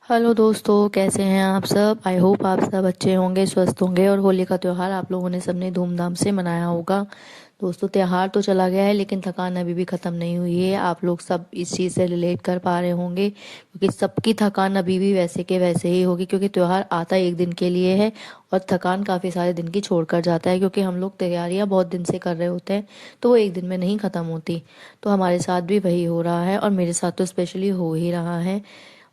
Hello दोस्तों, कैसे हैं आप सब। आई होप आप सब अच्छे होंगे, स्वस्थ होंगे और होली का त्यौहार आप लोगों ने सबने धूमधाम से मनाया होगा। दोस्तों, त्यौहार तो चला गया है लेकिन थकान अभी भी ख़त्म नहीं हुई है। आप लोग सब इस चीज़ से रिलेट कर पा रहे होंगे क्योंकि सबकी थकान अभी भी वैसे के वैसे ही होगी, क्योंकि त्यौहार आता एक दिन के लिए है और थकान काफ़ी सारे दिन की छोड़ कर जाता है, क्योंकि हम लोग तैयारियां बहुत दिन से कर रहे होते हैं तो वो एक दिन में नहीं ख़त्म होती। तो हमारे साथ भी वही हो रहा है और मेरे साथ तो स्पेशली हो ही रहा है।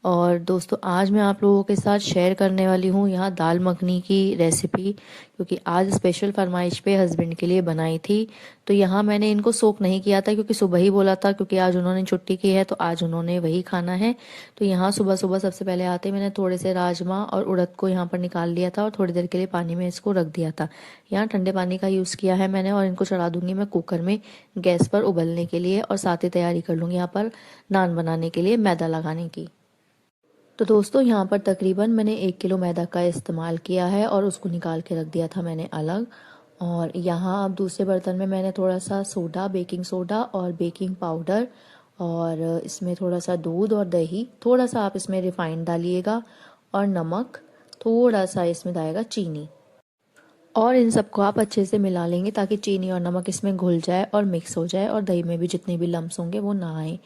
और दोस्तों, आज मैं आप लोगों के साथ शेयर करने वाली हूँ यहाँ दाल मखनी की रेसिपी, क्योंकि आज स्पेशल फरमाइश पे हस्बैंड के लिए बनाई थी। तो यहाँ मैंने इनको सोक नहीं किया था क्योंकि सुबह ही बोला था, क्योंकि आज उन्होंने छुट्टी की है तो आज उन्होंने वही खाना है। तो यहाँ सुबह सुबह सबसे पहले आते ही मैंने थोड़े से राजमा और उड़द को यहाँ पर निकाल लिया था और थोड़ी देर के लिए पानी में इसको रख दिया था। यहाँ ठंडे पानी का यूज़ किया है मैंने और इनको चढ़ा दूंगी मैं कुकर में गैस पर उबलने के लिए, और साथ ही तैयारी कर लूँगी यहाँ पर नान बनाने के लिए मैदा लगाने की। तो दोस्तों, यहाँ पर तकरीबन मैंने 1 किलो मैदा का इस्तेमाल किया है और उसको निकाल के रख दिया था मैंने अलग। और यहाँ अब दूसरे बर्तन में मैंने थोड़ा सा सोडा, बेकिंग सोडा और बेकिंग पाउडर, और इसमें थोड़ा सा दूध और दही, थोड़ा सा आप इसमें रिफाइंड डालिएगा और नमक, थोड़ा सा इसमें डालेगा चीनी। और इन सबको आप अच्छे से मिला लेंगे ताकि चीनी और नमक इसमें घुल जाए और मिक्स हो जाए और दही में भी जितने भी लम्स होंगे वो ना आए।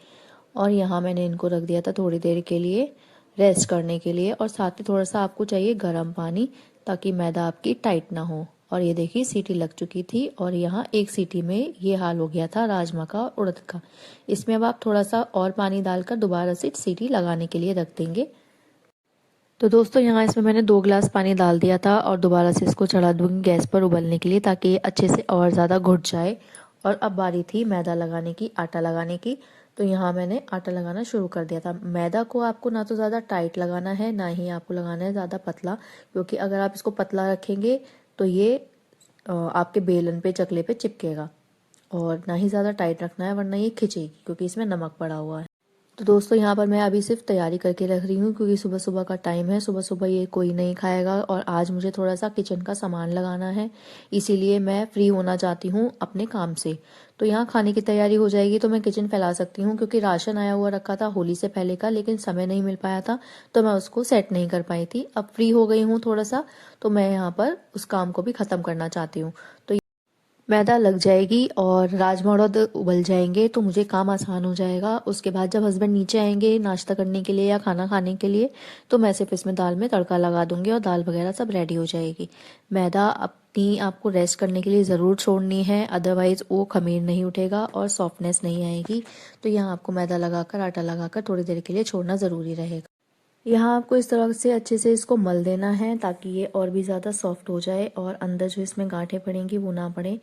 और यहाँ मैंने इनको रख दिया था थोड़ी देर के लिए रेस्ट करने के लिए, और साथ ही थोड़ा सा आपको चाहिए गर्म पानी ताकि मैदा आपकी टाइट ना हो। और ये देखिए सीटी लग चुकी थी और यहाँ एक सीटी में ये हाल हो गया था राजमा का और उड़द का। इसमें अब आप थोड़ा सा और पानी डालकर दोबारा से सीटी लगाने के लिए रख देंगे। तो दोस्तों, यहाँ इसमें मैंने 2 गिलास पानी डाल दिया था और दोबारा से इसको चढ़ा दूंगी गैस पर उबलने के लिए ताकि ये अच्छे से और ज़्यादा घुट जाए। और अब बारी थी मैदा लगाने की, आटा लगाने की। तो यहाँ मैंने आटा लगाना शुरू कर दिया था। मैदा को आपको ना तो ज़्यादा टाइट लगाना है, ना ही आपको लगाना है ज़्यादा पतला, क्योंकि अगर आप इसको पतला रखेंगे तो ये आपके बेलन पे, चकले पे चिपकेगा। और ना ही ज़्यादा टाइट रखना है वरना ये खिंचेगी, क्योंकि इसमें नमक पड़ा हुआ है। तो दोस्तों, यहाँ पर मैं अभी सिर्फ तैयारी करके रख रही हूँ क्योंकि सुबह सुबह का टाइम है, सुबह सुबह ये कोई नहीं खाएगा और आज मुझे थोड़ा सा किचन का सामान लगाना है, इसीलिए मैं फ्री होना चाहती हूँ अपने काम से। तो यहाँ खाने की तैयारी हो जाएगी तो मैं किचन फैला सकती हूँ, क्योंकि राशन आया हुआ रखा था होली से पहले का, लेकिन समय नहीं मिल पाया था तो मैं उसको सेट नहीं कर पाई थी। अब फ्री हो गई हूँ थोड़ा सा, तो मैं यहाँ पर उस काम को भी ख़त्म करना चाहती हूँ। तो मैदा लग जाएगी और राजमा उड़द उबल जाएंगे तो मुझे काम आसान हो जाएगा। उसके बाद जब हस्बैंड नीचे आएंगे नाश्ता करने के लिए या खाना खाने के लिए, तो मैं सिर्फ इसमें दाल में तड़का लगा दूंगी और दाल वगैरह सब रेडी हो जाएगी। मैदा अपनी आपको रेस्ट करने के लिए ज़रूर छोड़नी है, अदरवाइज़ वो खमीर नहीं उठेगा और सॉफ्टनेस नहीं आएगी। तो यहाँ आपको मैदा लगाकर, आटा लगाकर थोड़ी देर के लिए छोड़ना ज़रूरी रहेगा। यहाँ आपको इस तरह से अच्छे से इसको मल देना है ताकि ये और भी ज़्यादा सॉफ्ट हो जाए और अंदर जो इसमें गांठें पड़ेंगी वो ना पड़े।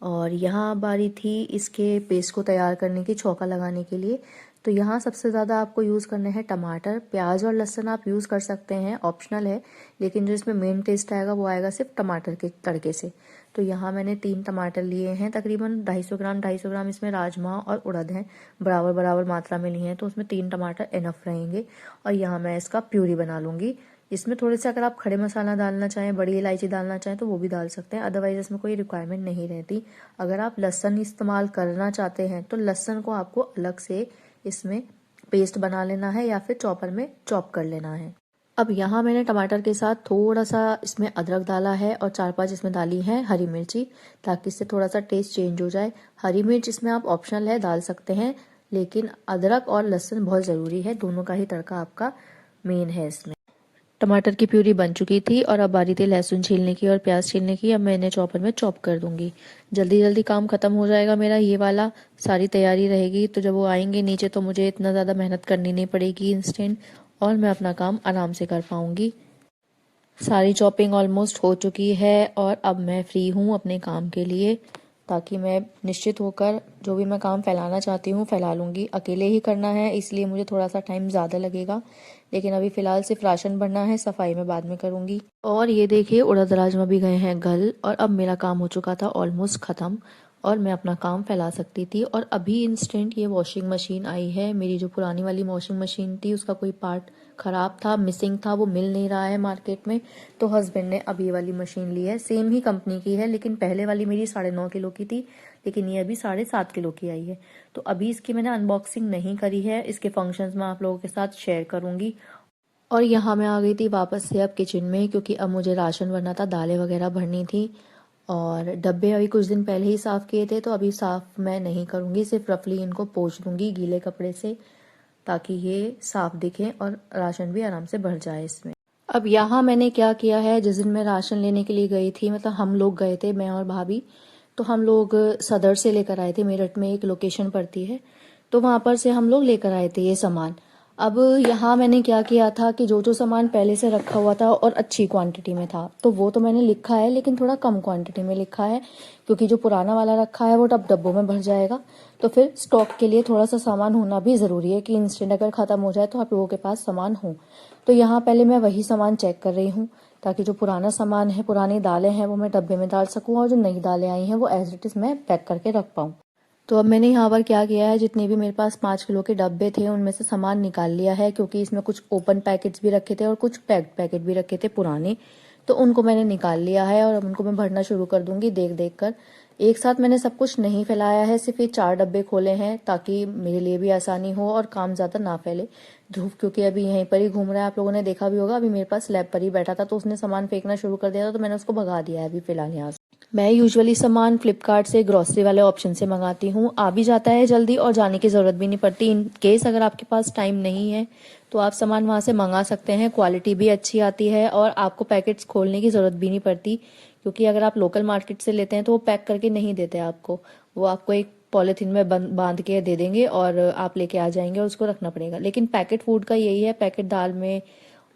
और यहाँ बारी थी इसके पेस्ट को तैयार करने की, छौंका लगाने के लिए। तो यहाँ सबसे ज़्यादा आपको यूज़ करने हैं टमाटर। प्याज और लहसुन आप यूज़ कर सकते हैं, ऑप्शनल है, लेकिन जो इसमें मेन टेस्ट आएगा वो आएगा सिर्फ टमाटर के तड़के से। तो यहाँ मैंने 3 टमाटर लिए हैं, तकरीबन 250 ग्राम इसमें राजमा और उड़द हैं, बराबर बराबर मात्रा में लिए हैं, तो उसमें 3 टमाटर इनफ रहेंगे। और यहाँ मैं इसका प्यूरी बना लूँगी। इसमें थोड़े से अगर आप खड़े मसाला डालना चाहें, बड़ी इलायची डालना चाहें तो वो भी डाल सकते हैं, अदरवाइज इसमें कोई रिक्वायरमेंट नहीं रहती। अगर आप लहसुन इस्तेमाल करना चाहते हैं तो लहसुन को आपको अलग से इसमें पेस्ट बना लेना है या फिर चॉपर में चॉप कर लेना है। अब यहाँ मैंने टमाटर के साथ थोड़ा सा इसमें अदरक डाला है और 4-5 इसमें डाली है हरी मिर्ची, ताकि इससे थोड़ा सा टेस्ट चेंज हो जाए। हरी मिर्च इसमें आप ऑप्शनल है, डाल सकते हैं, लेकिन अदरक और लहसुन बहुत ज़रूरी है, दोनों का ही तड़का आपका मेन है इसमें। टमाटर की प्यूरी बन चुकी थी और अब बारी थी लहसुन छीलने की और प्याज छीलने की। अब मैं इन्हें चॉपर में चॉप कर दूंगी। जल्दी जल्दी काम खत्म हो जाएगा मेरा, ये वाला सारी तैयारी रहेगी तो जब वो आएंगे नीचे तो मुझे इतना ज़्यादा मेहनत करनी नहीं पड़ेगी इंस्टेंट, और मैं अपना काम आराम से कर पाऊंगी। सारी चॉपिंग ऑलमोस्ट हो चुकी है और अब मैं फ्री हूँ अपने काम के लिए, ताकि मैं निश्चित होकर जो भी मैं काम फैलाना चाहती हूँ फैला लूँगी। अकेले ही करना है इसलिए मुझे थोड़ा सा टाइम ज़्यादा लगेगा, लेकिन अभी फ़िलहाल सिर्फ राशन भरना है, सफाई में बाद में करूँगी। और ये देखिए उड़द राजमा भी गए हैं गल, और अब मेरा काम हो चुका था ऑलमोस्ट ख़त्म और मैं अपना काम फैला सकती थी। और अभी इंस्टेंट ये वॉशिंग मशीन आई है। मेरी जो पुरानी वाली वॉशिंग मशीन थी उसका कोई पार्ट ख़राब था, मिसिंग था, वो मिल नहीं रहा है मार्केट में, तो हस्बैंड ने अब ये वाली मशीन ली है। सेम ही कंपनी की है, लेकिन पहले वाली मेरी 9.5 किलो की थी, लेकिन ये अभी 7.5 किलो की आई है। तो अभी इसकी मैंने अनबॉक्सिंग नहीं करी है, इसके फंक्शंस मैं आप लोगों के साथ शेयर करूंगी। और यहाँ मैं आ गई थी वापस से अब किचन में, क्योंकि अब मुझे राशन भरना था, दालें वगैरह भरनी थी। और डब्बे अभी कुछ दिन पहले ही साफ़ किए थे, तो अभी साफ़ मैं नहीं करूँगी, सिर्फ रफली इनको पोंछ दूँगी गीले कपड़े से, ताकि ये साफ़ दिखें और राशन भी आराम से भर जाए इसमें। अब यहाँ मैंने क्या किया है, जिस दिन मैं राशन लेने के लिए गई थी, मतलब हम लोग गए थे, मैं और भाभी, तो हम लोग सदर से लेकर आए थे। मेरठ में एक लोकेशन पड़ती है, तो वहाँ पर से हम लोग लेकर आए थे ये सामान। अब यहाँ मैंने क्या किया था कि जो जो सामान पहले से रखा हुआ था और अच्छी क्वांटिटी में था, तो वो तो मैंने लिखा है, लेकिन थोड़ा कम क्वांटिटी में लिखा है, क्योंकि जो पुराना वाला रखा है वो अब डब्बों में भर जाएगा। तो फिर स्टॉक के लिए थोड़ा सा सामान होना भी ज़रूरी है कि इंस्टेंट अगर ख़त्म हो जाए तो आप लोगों के पास सामान हो। तो यहाँ पहले मैं वही सामान चेक कर रही हूँ, ताकि जो पुराना सामान है, पुरानी दालें हैं, वो मैं डब्बे में डाल सकूँ, और जो नई दालें आई हैं वो एज इट इज़ मैं पैक करके रख पाऊँ। तो अब मैंने यहाँ पर क्या किया है, जितने भी मेरे पास 5 किलो के डब्बे थे उनमें से सामान निकाल लिया है, क्योंकि इसमें कुछ ओपन पैकेट्स भी रखे थे और कुछ पैक्ड पैकेट भी रखे थे पुराने, तो उनको मैंने निकाल लिया है। और अब उनको मैं भरना शुरू कर दूंगी देख देख कर। एक साथ मैंने सब कुछ नहीं फैलाया है, सिर्फ ये 4 डब्बे खोले हैं, ताकि मेरे लिए भी आसानी हो और काम ज़्यादा ना फैले। ध्रुव क्योंकि अभी यहीं पर ही घूम रहा है, आप लोगों ने देखा भी होगा, अभी मेरे पास स्लैब पर ही बैठा था, तो उसने सामान फेंकना शुरू कर दिया था, तो मैंने उसको भगा दिया है अभी फिलहाल यहाँ से। मैं यूजुअली सामान फ्लिपकार्ट से, ग्रॉसरी वाले ऑप्शन से मंगाती हूँ, आ भी जाता है जल्दी और जाने की ज़रूरत भी नहीं पड़ती। इन केस अगर आपके पास टाइम नहीं है तो आप सामान वहाँ से मंगा सकते हैं, क्वालिटी भी अच्छी आती है और आपको पैकेट्स खोलने की ज़रूरत भी नहीं पड़ती, क्योंकि अगर आप लोकल मार्केट से लेते हैं तो वो पैक करके नहीं देते आपको, वो आपको एक पॉलीथीन में बांध के दे देंगे और आप लेके आ जाएंगे और उसको रखना पड़ेगा। लेकिन पैकेट फूड का यही है, पैकेट दाल में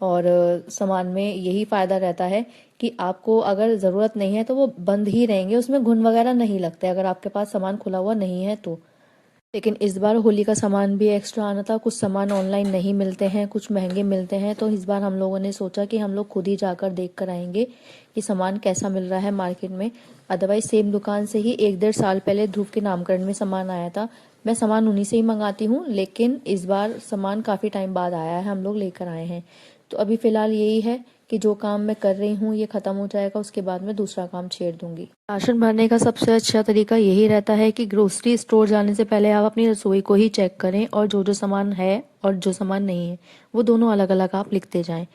और सामान में यही फ़ायदा रहता है कि आपको अगर ज़रूरत नहीं है तो वो बंद ही रहेंगे, उसमें घुन वगैरह नहीं लगते अगर आपके पास सामान खुला हुआ नहीं है तो। लेकिन इस बार होली का सामान भी एक्स्ट्रा आना था, कुछ सामान ऑनलाइन नहीं मिलते हैं, कुछ महंगे मिलते हैं, तो इस बार हम लोगों ने सोचा कि हम लोग खुद ही जाकर देख कर आएंगे कि सामान कैसा मिल रहा है मार्केट में। अदरवाइज सेम दुकान से ही 1-1.5 साल पहले ध्रुव के नामकरण में सामान आया था, मैं सामान उन्हीं से ही मंगाती हूँ, लेकिन इस बार सामान काफ़ी टाइम बाद आया है, हम लोग लेकर आए हैं। तो अभी फ़िलहाल यही है कि जो काम मैं कर रही हूँ ये ख़त्म हो जाएगा, उसके बाद मैं दूसरा काम छेड़ दूंगी। राशन भरने का सबसे अच्छा तरीका यही रहता है कि ग्रोसरी स्टोर जाने से पहले आप अपनी रसोई को ही चेक करें, और जो जो सामान है और जो सामान नहीं है वो दोनों अलग अलग आप लिखते जाएं।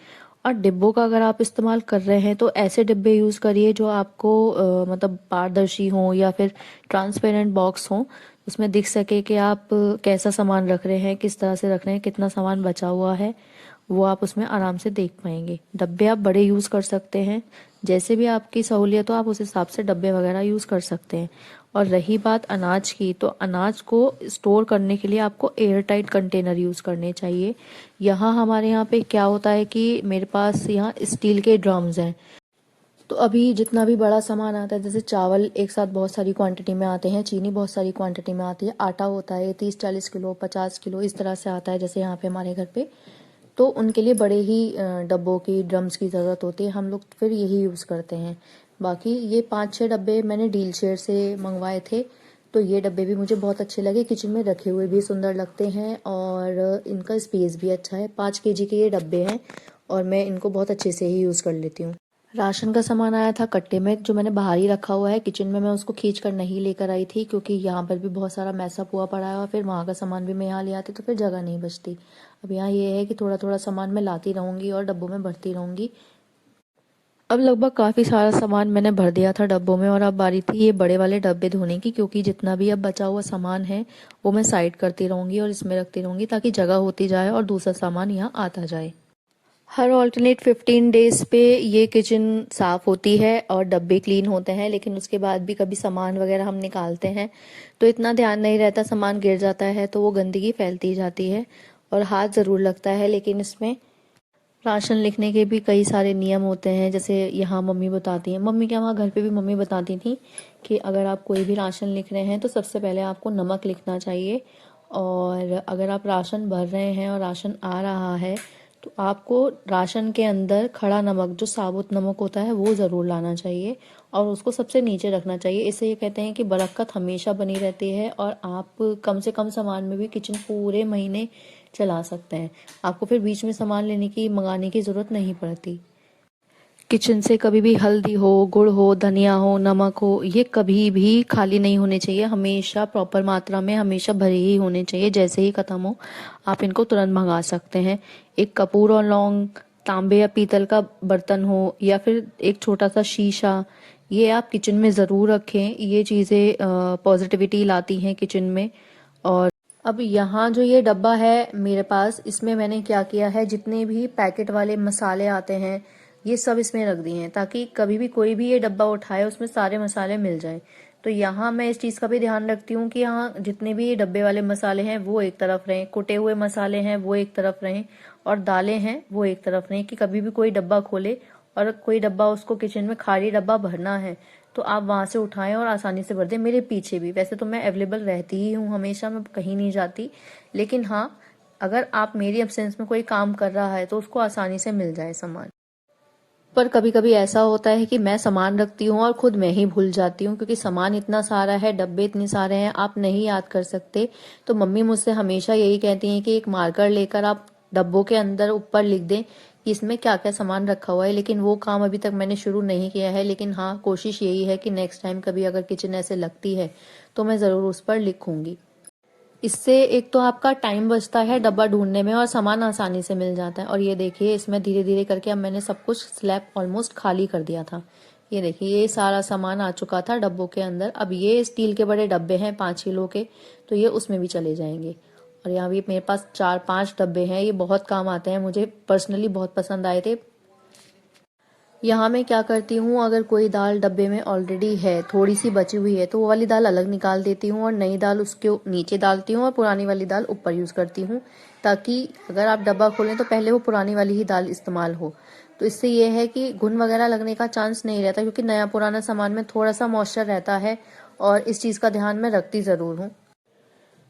और डिब्बों का अगर आप इस्तेमाल कर रहे हैं तो ऐसे डिब्बे यूज़ करिए जो आपको मतलब पारदर्शी हों या फिर ट्रांसपेरेंट बॉक्स हों, उसमें दिख सके कि आप कैसा सामान रख रहे हैं, किस तरह से रख रहे हैं, कितना सामान बचा हुआ है, वो आप उसमें आराम से देख पाएंगे। डब्बे आप बड़े यूज़ कर सकते हैं, जैसे भी आपकी सहूलियत हो आप उस हिसाब से डब्बे वगैरह यूज़ कर सकते हैं। और रही बात अनाज की, तो अनाज को स्टोर करने के लिए आपको एयर टाइट कंटेनर यूज़ करने चाहिए। यहाँ हमारे यहाँ पे क्या होता है कि मेरे पास यहाँ स्टील के ड्रम्स हैं, तो अभी जितना भी बड़ा सामान आता है, जैसे चावल एक साथ बहुत सारी क्वांटिटी में आते हैं, चीनी बहुत सारी क्वांटिटी में आती है, आटा होता है 30-40 किलो 50 किलो इस तरह से आता है, जैसे यहाँ पे हमारे घर पे, तो उनके लिए बड़े ही डब्बों की, ड्रम्स की ज़रूरत होती है, हम लोग फिर यही यूज़ करते हैं। बाकी ये 5-6 डब्बे मैंने डील शेयर से मंगवाए थे, तो ये डब्बे भी मुझे बहुत अच्छे लगे, किचन में रखे हुए भी सुंदर लगते हैं और इनका स्पेस भी अच्छा है। 5 kg के ये डब्बे हैं और मैं इनको बहुत अच्छे से ही यूज़ कर लेती हूँ। राशन का सामान आया था कट्टे में, जो मैंने बाहर ही रखा हुआ है किचन में, मैं उसको खींच कर नहीं लेकर आई थी, क्योंकि यहाँ पर भी बहुत सारा मैसअप हुआ पड़ा है और फिर वहाँ का सामान भी मैं यहाँ ले आती तो फिर जगह नहीं बचती। अब यहाँ ये है कि थोड़ा थोड़ा सामान मैं लाती रहूँगी और डब्बों में भरती रहूँगी। अब लगभग काफ़ी सारा सामान मैंने भर दिया था डब्बों में, और अब बारी थी ये बड़े वाले डब्बे धोने की, क्योंकि जितना भी अब बचा हुआ सामान है वो मैं साइड करती रहूँगी और इसमें रखती रहूँगी, ताकि जगह होती जाए और दूसरा सामान यहाँ आता जाए। हर ऑल्टरनेट 15 डेज पे ये किचन साफ़ होती है और डब्बे क्लीन होते हैं, लेकिन उसके बाद भी कभी सामान वगैरह हम निकालते हैं तो इतना ध्यान नहीं रहता, सामान गिर जाता है तो वो गंदगी फैलती जाती है और हाथ ज़रूर लगता है। लेकिन इसमें राशन लिखने के भी कई सारे नियम होते हैं, जैसे यहाँ मम्मी बताती हैं, मम्मी क्या वहाँ घर पे भी मम्मी बताती थी कि अगर आप कोई भी राशन लिख रहे हैं तो सबसे पहले आपको नमक लिखना चाहिए, और अगर आप राशन भर रहे हैं और राशन आ रहा है तो आपको राशन के अंदर खड़ा नमक, जो साबुत नमक होता है, वो ज़रूर लाना चाहिए और उसको सबसे नीचे रखना चाहिए। इससे ये कहते हैं कि बरकत हमेशा बनी रहती है और आप कम से कम सामान में भी किचन पूरे महीने चला सकते हैं, आपको फिर बीच में सामान लेने की, मंगाने की ज़रूरत नहीं पड़ती। किचन से कभी भी हल्दी हो, गुड़ हो, धनिया हो, नमक हो, ये कभी भी खाली नहीं होने चाहिए। हमेशा प्रॉपर मात्रा में हमेशा भरे ही होने चाहिए। जैसे ही खत्म हो आप इनको तुरंत भंगा सकते हैं। एक कपूर और लौंग, तांबे या पीतल का बर्तन हो या फिर एक छोटा सा शीशा, ये आप किचन में ज़रूर रखें। ये चीज़ें पॉजिटिविटी लाती हैं किचन में। और अब यहाँ जो ये डब्बा है मेरे पास, इसमें मैंने क्या किया है, जितने भी पैकेट वाले मसाले आते हैं ये सब इसमें रख दिए हैं, ताकि कभी भी कोई भी ये डब्बा उठाए उसमें सारे मसाले मिल जाए। तो यहाँ मैं इस चीज़ का भी ध्यान रखती हूँ कि यहाँ जितने भी ये डब्बे वाले मसाले हैं वो एक तरफ रहें, कुटे हुए मसाले हैं वो एक तरफ रहें, और दालें हैं वो एक तरफ रहें, कि कभी भी कोई डब्बा खोले और कोई डब्बा उसको किचन में खाली डब्बा भरना है तो आप वहां से उठाएं और आसानी से भर दें। मेरे पीछे भी वैसे तो मैं अवेलेबल रहती ही हूँ हमेशा, मैं कहीं नहीं जाती, लेकिन हाँ, अगर आप मेरी एब्सेंस में कोई काम कर रहा है तो उसको आसानी से मिल जाए सामान। पर कभी कभी ऐसा होता है कि मैं सामान रखती हूँ और खुद मैं ही भूल जाती हूँ, क्योंकि सामान इतना सारा है, डब्बे इतने सारे हैं, आप नहीं याद कर सकते। तो मम्मी मुझसे हमेशा यही कहती हैं कि एक मार्कर लेकर आप डब्बों के अंदर ऊपर लिख दें कि इसमें क्या क्या सामान रखा हुआ है। लेकिन वो काम अभी तक मैंने शुरू नहीं किया है, लेकिन हाँ, कोशिश यही है कि नेक्स्ट टाइम कभी अगर किचन ऐसे लगती है तो मैं ज़रूर उस पर लिखूंगी। इससे एक तो आपका टाइम बचता है डब्बा ढूंढने में और सामान आसानी से मिल जाता है। और ये देखिए, इसमें धीरे धीरे करके अब मैंने सब कुछ स्लैब ऑलमोस्ट खाली कर दिया था। ये देखिए, ये सारा सामान आ चुका था डब्बों के अंदर। अब ये स्टील के बड़े डब्बे हैं 5 किलो के, तो ये उसमें भी चले जाएंगे। और यहाँ भी मेरे पास 4-5 डब्बे हैं, ये बहुत काम आते हैं, मुझे पर्सनली बहुत पसंद आए थे। यहाँ मैं क्या करती हूँ, अगर कोई दाल डब्बे में ऑलरेडी है, थोड़ी सी बची हुई है, तो वो वाली दाल अलग निकाल देती हूँ और नई दाल उसके नीचे डालती हूँ और पुरानी वाली दाल ऊपर यूज़ करती हूँ, ताकि अगर आप डब्बा खोलें तो पहले वो पुरानी वाली ही दाल इस्तेमाल हो। तो इससे ये है कि घुन वगैरह लगने का चांस नहीं रहता, क्योंकि नया पुराना सामान में थोड़ा सा मॉइस्चर रहता है, और इस चीज़ का ध्यान मैं रखती ज़रूर हूँ।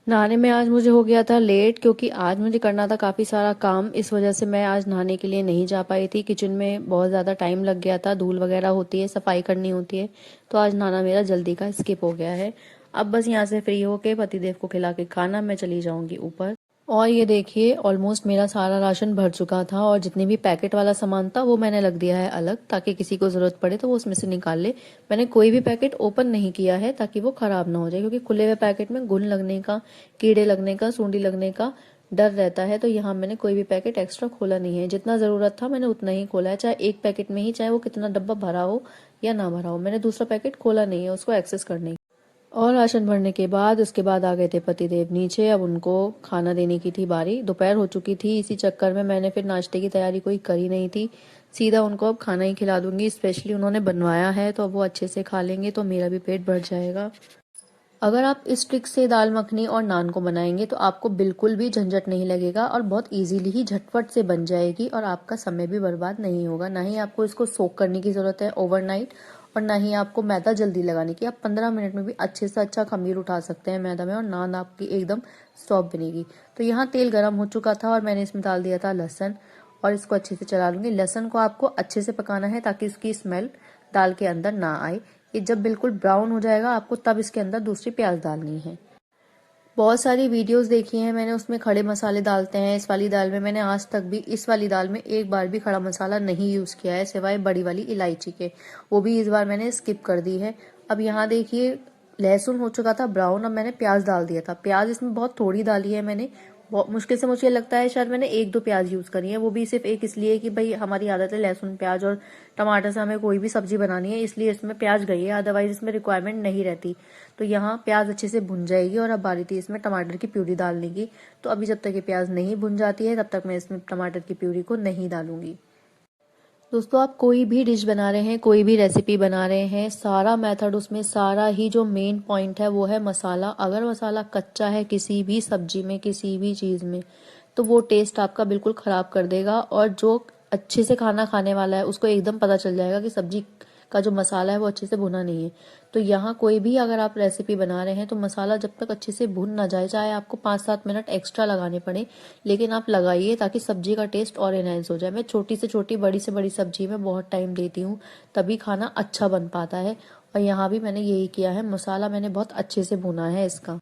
नहाने में आज मुझे हो गया था लेट, क्योंकि आज मुझे करना था काफ़ी सारा काम। इस वजह से मैं आज नहाने के लिए नहीं जा पाई थी। किचन में बहुत ज़्यादा टाइम लग गया था, धूल वगैरह होती है, सफाई करनी होती है, तो आज नहाना मेरा जल्दी का स्किप हो गया है। अब बस यहाँ से फ्री होके पतिदेव को खिला के खाना मैं चली जाऊंगी ऊपर। और ये देखिए, ऑलमोस्ट मेरा सारा राशन भर चुका था, और जितने भी पैकेट वाला सामान था वो मैंने रख दिया है अलग, ताकि किसी को ज़रूरत पड़े तो वो उसमें से निकाल ले। मैंने कोई भी पैकेट ओपन नहीं किया है ताकि वो ख़राब ना हो जाए, क्योंकि खुले हुए पैकेट में घुन लगने का, कीड़े लगने का, सूंडी लगने का डर रहता है। तो यहाँ मैंने कोई भी पैकेट एक्स्ट्रा खोला नहीं है, जितना ज़रूरत था मैंने उतना ही खोला है, चाहे एक पैकेट में ही, चाहे वो कितना डब्बा भरा हो या ना भरा हो। मैंने दूसरा पैकेट खोला नहीं है उसको एक्सेस करने। और राशन भरने के बाद उसके बाद आ गए थे पतिदेव नीचे। अब उनको खाना देने की थी बारी, दोपहर हो चुकी थी, इसी चक्कर में मैंने फिर नाश्ते की तैयारी कोई करी नहीं थी। सीधा उनको अब खाना ही खिला दूंगी, स्पेशली उन्होंने बनवाया है तो अब वो अच्छे से खा लेंगे, तो मेरा भी पेट भर जाएगा। अगर आप इस ट्रिक से दाल मखनी और नान को बनाएंगे तो आपको बिल्कुल भी झंझट नहीं लगेगा, और बहुत इजीली ही झटपट से बन जाएगी, और आपका समय भी बर्बाद नहीं होगा। ना ही आपको इसको सोक करने की ज़रूरत है ओवरनाइट, और ना ही आपको मैदा जल्दी लगाने की। आप 15 मिनट में भी अच्छे से अच्छा खमीर उठा सकते हैं मैदा में, और नान आपकी एकदम सॉफ्ट बनेगी। तो यहाँ तेल गर्म हो चुका था और मैंने इसमें डाल दिया था लहसुन, और इसको अच्छे से चला लूंगी। लहसुन को आपको अच्छे से पकाना है ताकि इसकी स्मेल दाल के अंदर ना आए। ये जब बिल्कुल ब्राउन हो जाएगा आपको तब इसके अंदर दूसरी प्याज डालनी है। बहुत सारी वीडियोस देखी हैं मैंने, उसमें खड़े मसाले डालते हैं। इस वाली दाल में मैंने आज तक भी, इस वाली दाल में एक बार भी खड़ा मसाला नहीं यूज़ किया है, सिवाय बड़ी वाली इलायची के, वो भी इस बार मैंने स्किप कर दी है। अब यहाँ देखिए, लहसुन हो चुका था ब्राउन, अब मैंने प्याज डाल दिया था। प्याज इसमें बहुत थोड़ी डाली है मैंने, बहुत मुश्किल से मुझे लगता है शायद मैंने 1-2 प्याज यूज़ करी है, वो भी सिर्फ एक इसलिए कि भाई हमारी आदत है लहसुन प्याज और टमाटर से हमें कोई भी सब्जी बनानी है, इसलिए इसमें प्याज गई है, अदरवाइज इसमें रिक्वायरमेंट नहीं रहती। तो यहाँ प्याज अच्छे से भुन जाएगी, और अब बारी थी इसमें टमाटर की प्यूरी डालने की। तो अभी जब तक ये प्याज नहीं भुन जाती है तब तक मैं इसमें टमाटर की प्यूरी को नहीं डालूंगी। दोस्तों, आप कोई भी डिश बना रहे हैं, कोई भी रेसिपी बना रहे हैं, सारा मेथड उसमें, सारा ही जो मेन पॉइंट है वो है मसाला। अगर मसाला कच्चा है किसी भी सब्जी में, किसी भी चीज़ में, तो वो टेस्ट आपका बिल्कुल ख़राब कर देगा, और जो अच्छे से खाना खाने वाला है उसको एकदम पता चल जाएगा कि सब्जी का जो मसाला है वो अच्छे से भुना नहीं है। तो यहाँ कोई भी अगर आप रेसिपी बना रहे हैं तो मसाला जब तक अच्छे से भुन ना जाए, चाहे आपको 5-7 मिनट एक्स्ट्रा लगाने पड़े, लेकिन आप लगाइए ताकि सब्जी का टेस्ट और एनहेंस हो जाए। मैं छोटी से छोटी, बड़ी से बड़ी सब्जी में बहुत टाइम देती हूँ, तभी खाना अच्छा बन पाता है। और यहाँ भी मैंने यही किया है, मसाला मैंने बहुत अच्छे से भुना है इसका।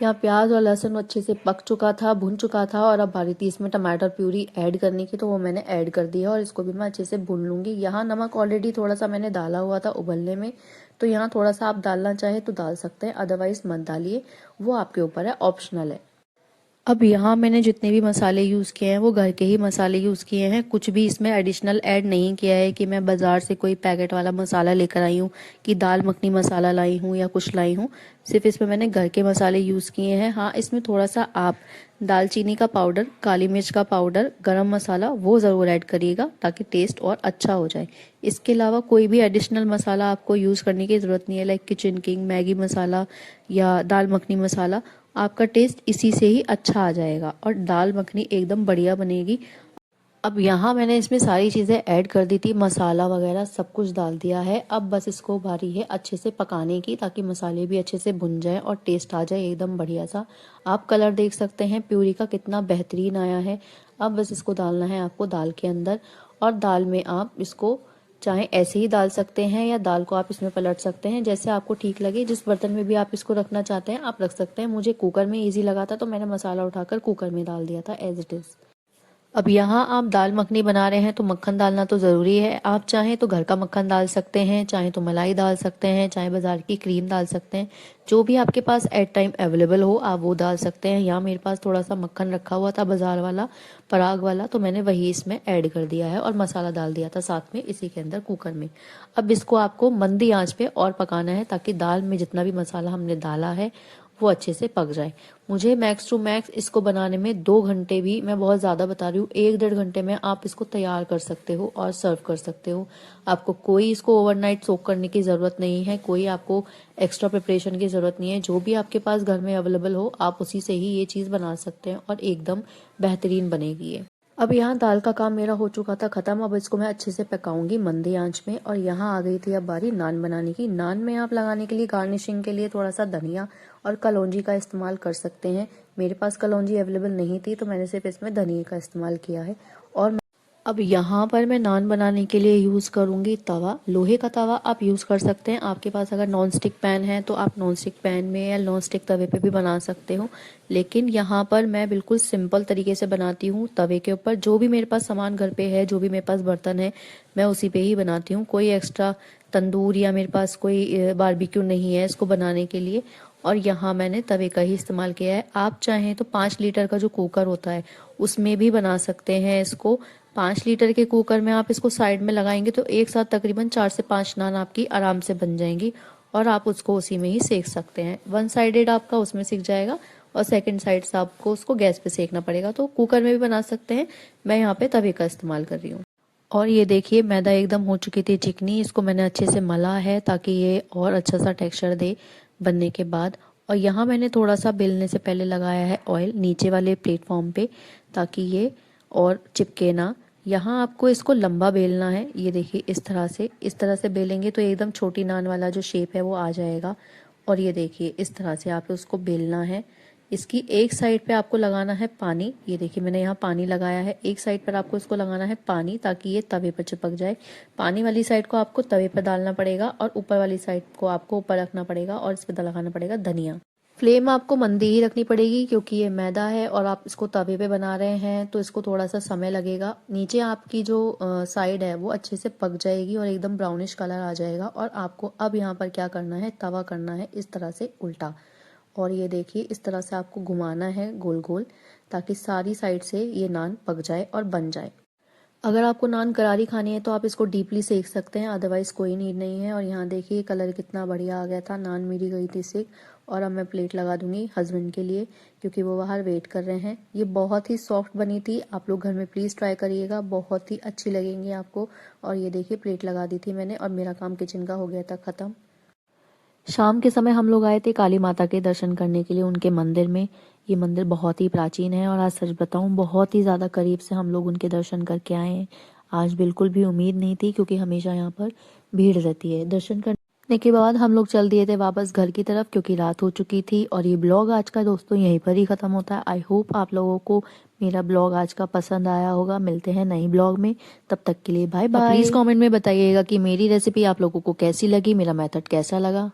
यहाँ प्याज और लहसुन अच्छे से पक चुका था, भुन चुका था और अब बारी थी इसमें टमाटर प्यूरी ऐड करने की, तो वो मैंने ऐड कर दिया और इसको भी मैं अच्छे से भून लूँगी। यहाँ नमक ऑलरेडी थोड़ा सा मैंने डाला हुआ था उबलने में, तो यहाँ थोड़ा सा आप डालना चाहे तो डाल सकते हैं, अदरवाइज मत डालिए, वो आपके ऊपर है, ऑप्शनल है। अब यहाँ मैंने जितने भी मसाले यूज़ किए हैं वो घर के ही मसाले यूज़ किए हैं, कुछ भी इसमें एडिशनल ऐड नहीं किया है कि मैं बाज़ार से कोई पैकेट वाला मसाला लेकर आई हूँ, कि दाल मखनी मसाला लाई हूँ या कुछ लाई हूँ। सिर्फ इसमें मैंने घर के मसाले यूज़ किए हैं। हाँ, इसमें थोड़ा सा आप दालचीनी का पाउडर, काली मिर्च का पाउडर, गरम मसाला वो ज़रूर ऐड करिएगा ताकि टेस्ट और अच्छा हो जाए। इसके अलावा कोई भी एडिशनल मसाला आपको यूज़ करने की ज़रूरत नहीं है, लाइक किचन किंग, मैगी मसाला या दाल मखनी मसाला। आपका टेस्ट इसी से ही अच्छा आ जाएगा और दाल मखनी एकदम बढ़िया बनेगी। अब यहाँ मैंने इसमें सारी चीज़ें ऐड कर दी थी, मसाला वगैरह सब कुछ डाल दिया है। अब बस इसको बारी है अच्छे से पकाने की, ताकि मसाले भी अच्छे से भुन जाए और टेस्ट आ जाए एकदम बढ़िया सा। आप कलर देख सकते हैं प्यूरी का कितना बेहतरीन आया है। अब बस इसको डालना है आपको दाल के अंदर, और दाल में आप इसको चाहे ऐसे ही डाल सकते हैं या दाल को आप इसमें पलट सकते हैं, जैसे आपको ठीक लगे। जिस बर्तन में भी आप इसको रखना चाहते हैं आप रख सकते हैं। मुझे कुकर में इजी लगा था तो मैंने मसाला उठाकर कुकर में डाल दिया था एज इट इज़। अब यहाँ आप दाल मखनी बना रहे हैं तो मक्खन डालना तो ज़रूरी है। आप चाहें तो घर का मक्खन डाल सकते हैं, चाहे तो मलाई डाल सकते हैं, चाहे बाज़ार की क्रीम डाल सकते हैं, जो भी आपके पास एट टाइम अवेलेबल हो आप वो डाल सकते हैं। यहाँ मेरे पास थोड़ा सा मक्खन रखा हुआ था बाज़ार वाला, पराग वाला, तो मैंने वही इसमें ऐड कर दिया है और मसाला डाल दिया था साथ में इसी के अंदर कुकर में। अब इसको आपको मंदी आंच पे और पकाना है ताकि दाल में जितना भी मसाला हमने डाला है वो अच्छे से पक जाए। मुझे मैक्स टू मैक्स इसको बनाने में 2 घंटे भी, मैं बहुत ज़्यादा बता रही हूँ, 1-1.5 घंटे में आप इसको तैयार कर सकते हो और सर्व कर सकते हो। आपको कोई इसको ओवरनाइट सोक करने की ज़रूरत नहीं है, कोई आपको एक्स्ट्रा प्रिपरेशन की ज़रूरत नहीं है। जो भी आपके पास घर में अवेलेबल हो आप उसी से ही ये चीज़ बना सकते हैं और एकदम बेहतरीन बनेगी ये। अब यहाँ दाल का काम मेरा हो चुका था ख़त्म। अब इसको मैं अच्छे से पकाऊंगी मंदी आंच में। और यहाँ आ गई थी अब बारी नान बनाने की। नान में आप लगाने के लिए गार्निशिंग के लिए थोड़ा सा धनिया और कलौंजी का इस्तेमाल कर सकते हैं। मेरे पास कलौंजी अवेलेबल नहीं थी तो मैंने सिर्फ इसमें धनिया का इस्तेमाल किया है। और अब यहाँ पर मैं नान बनाने के लिए यूज़ करूँगी तवा। लोहे का तवा आप यूज़ कर सकते हैं। आपके पास अगर नॉन स्टिक पैन है तो आप नॉन स्टिक पैन में या नॉन स्टिक तवे पे भी बना सकते हो, लेकिन यहाँ पर मैं बिल्कुल सिंपल तरीके से बनाती हूँ। तवे के ऊपर जो भी मेरे पास सामान घर पे है, जो भी मेरे पास बर्तन है, मैं उसी पे ही बनाती हूँ। कोई एक्स्ट्रा तंदूर या मेरे पास कोई बारबेक्यू नहीं है इसको बनाने के लिए। और यहाँ मैंने तवे का ही इस्तेमाल किया है। आप चाहें तो 5 लीटर का जो कुकर होता है उसमें भी बना सकते हैं इसको। 5 लीटर के कुकर में आप इसको साइड में लगाएंगे तो एक साथ तकरीबन 4 से 5 नान आपकी आराम से बन जाएंगी और आप उसको उसी में ही सेक सकते हैं। 1 साइडेड आपका उसमें सिक जाएगा और सेकंड साइड से आपको उसको गैस पे सेकना पड़ेगा। तो कुकर में भी बना सकते हैं, मैं यहाँ पे तवे का इस्तेमाल कर रही हूँ। और ये देखिए मैदा एकदम हो चुकी थी चिकनी, इसको मैंने अच्छे से मला है ताकि ये और अच्छा सा टेक्सचर दे बनने के बाद। और यहाँ मैंने थोड़ा सा बेलने से पहले लगाया है ऑयल नीचे वाले प्लेटफॉर्म पे ताकि ये और चिपके ना। यहाँ आपको इसको लंबा बेलना है, ये देखिए इस तरह से बेलेंगे तो एकदम छोटी नान वाला जो शेप है वो आ जाएगा। और ये देखिए इस तरह से आप उसको बेलना है। इसकी एक साइड पे आपको लगाना है पानी, ये देखिए मैंने यहाँ पानी लगाया है। एक साइड पर आपको इसको लगाना है पानी ताकि ये तवे पर चिपक जाए। पानी वाली साइड को आपको तवे पर डालना पड़ेगा और ऊपर वाली साइड को आपको ऊपर रखना पड़ेगा और इस पर लगाना पड़ेगा धनिया। फ्लेम आपको मंदी ही रखनी पड़ेगी क्योंकि ये मैदा है और आप इसको तवे पे बना रहे हैं तो इसको थोड़ा सा समय लगेगा। नीचे आपकी जो साइड है वो अच्छे से पक जाएगी और एकदम ब्राउनिश कलर आ जाएगा। और आपको अब यहाँ पर क्या करना है, तवा करना है इस तरह से उल्टा। और ये देखिए इस तरह से आपको घुमाना है गोल गोल ताकि सारी साइड से ये नान पक जाए और बन जाए। अगर आपको नान करारी खानी है तो आप इसको डीपली सेक सकते हैं, अदरवाइज कोई नीड नहीं है। और यहाँ देखिए कलर कितना बढ़िया आ गया था, नान मेरी गई थी सेक। और अब मैं प्लेट लगा दूंगी हस्बैंड के लिए क्योंकि वो बाहर वेट कर रहे हैं। ये बहुत ही सॉफ्ट बनी थी, आप लोग घर में प्लीज़ ट्राई करिएगा, बहुत ही अच्छी लगेंगी आपको। और ये देखिए प्लेट लगा दी थी मैंने और मेरा काम किचन का हो गया था ख़त्म। शाम के समय हम लोग आए थे काली माता के दर्शन करने के लिए उनके मंदिर में। ये मंदिर बहुत ही प्राचीन है और आज सच बताऊं बहुत ही ज़्यादा करीब से हम लोग उनके दर्शन करके आए हैं। आज बिल्कुल भी उम्मीद नहीं थी क्योंकि हमेशा यहाँ पर भीड़ रहती है। दर्शन करने के बाद हम लोग चल दिए थे वापस घर की तरफ क्योंकि रात हो चुकी थी। और ये ब्लॉग आज का दोस्तों यहीं पर ही ख़त्म होता है। आई होप आप लोगों को मेरा ब्लॉग आज का पसंद आया होगा। मिलते हैं नई ब्लॉग में, तब तक के लिए बाय बाय। प्लीज़ कमेंट में बताइएगा कि मेरी रेसिपी आप लोगों को कैसी लगी, मेरा मेथड कैसा लगा।